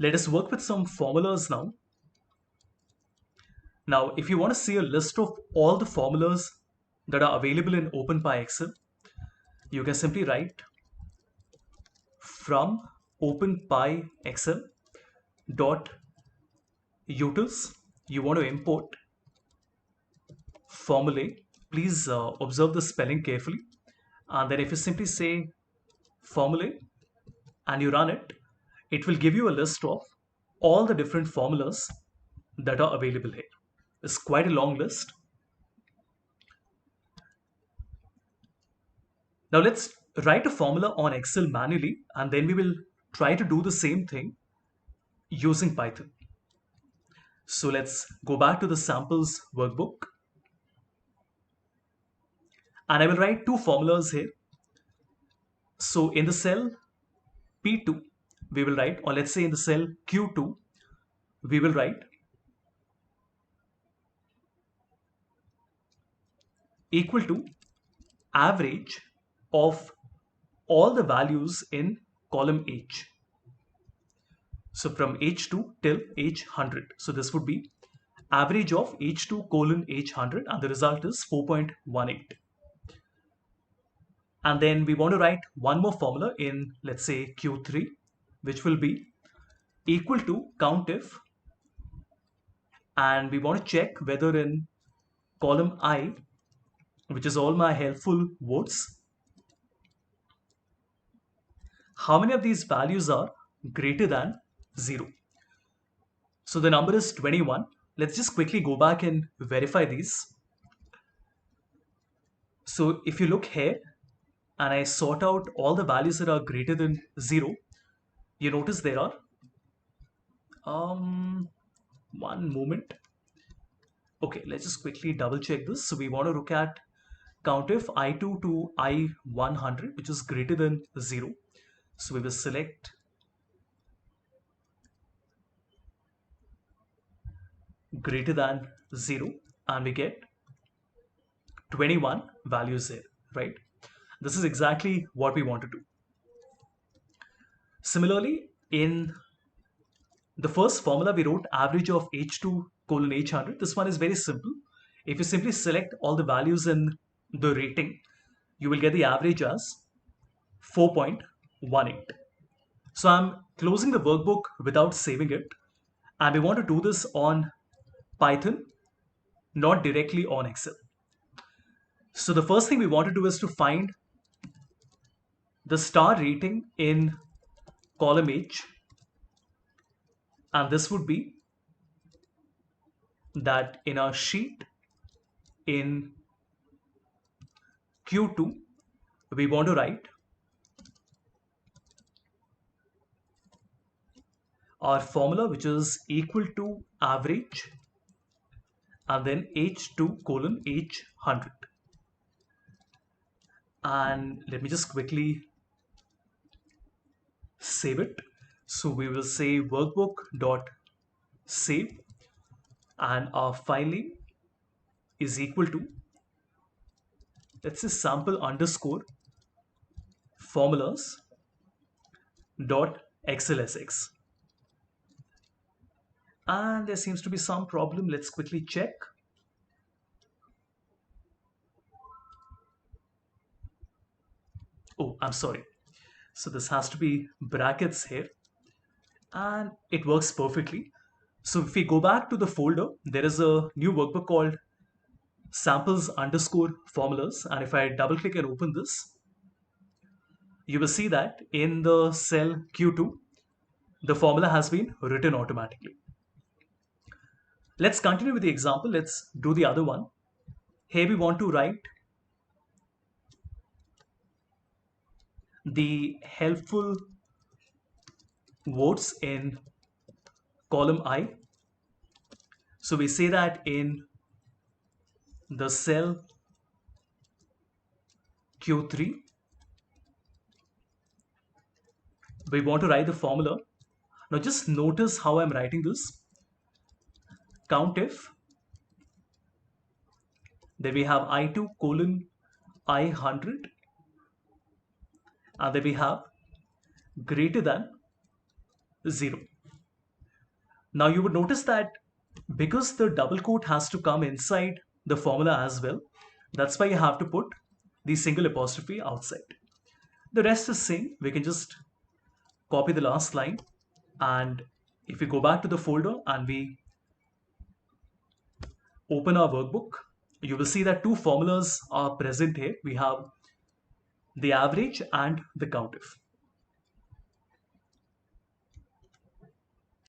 Let us work with some formulas now. Now, if you want to see a list of all the formulas that are available in OpenPy Excel, you can simply write from OpenPy Excel dot utils. You want to import formulae. Please observe the spelling carefully. And then if you simply say formulae and you run it, it will give you a list of all the different formulas that are available here. It's quite a long list. Now let's write a formula on Excel manually, and then we will try to do the same thing using Python. So let's go back to the samples workbook. And I will write two formulas here. So in the cell P2, we will write, or let's say in the cell Q2, we will write equal to average of all the values in column H. So from H2 till H100. So this would be average of H2 colon H100, and the result is 4.18. And then we want to write one more formula in, let's say, Q3, which will be equal to COUNTIF, and we want to check whether in column I, which is all my helpful votes, how many of these values are greater than 0. So the number is 21. Let's just quickly go back and verify these. So if you look here and I sort out all the values that are greater than 0, you notice there are one moment. Okay, let's just quickly double check this. So we want to look at COUNTIF I2 to I100, which is greater than 0. So we will select greater than 0 and we get 21 values there, right? This is exactly what we want to do. Similarly, in the first formula, we wrote average of H2 colon H100. This one is very simple. If you simply select all the values in the rating, you will get the average as 4.18. So I'm closing the workbook without saving it. And we want to do this on Python, not directly on Excel. So the first thing we want to do is to find the star rating in column H, and this would be that in our sheet in Q2 we want to write our formula, which is equal to average and then H2 colon H100. And let me just quickly save it. So we will say workbook dot save, and our file name is equal to, let's say, sample underscore formulas dot xlsx. And there seems to be some problem. Let's quickly check. Oh, I'm sorry. So this has to be brackets here, and it works perfectly. So if we go back to the folder, there is a new workbook called samples underscore formulas. And if I double click and open this, you will see that in the cell Q2, the formula has been written automatically. Let's continue with the example. Let's do the other one. Here we want to write the helpful votes in column I. So we say that in the cell Q3, we want to write the formula. Now just notice how I'm writing this. COUNTIF, then we have I2 colon I100, and then we have greater than 0. Now you would notice that because the double quote has to come inside the formula as well, that's why you have to put the single apostrophe outside. The rest is same. We can just copy the last line, and if we go back to the folder and we open our workbook, you will see that two formulas are present here. We have the average and the countif.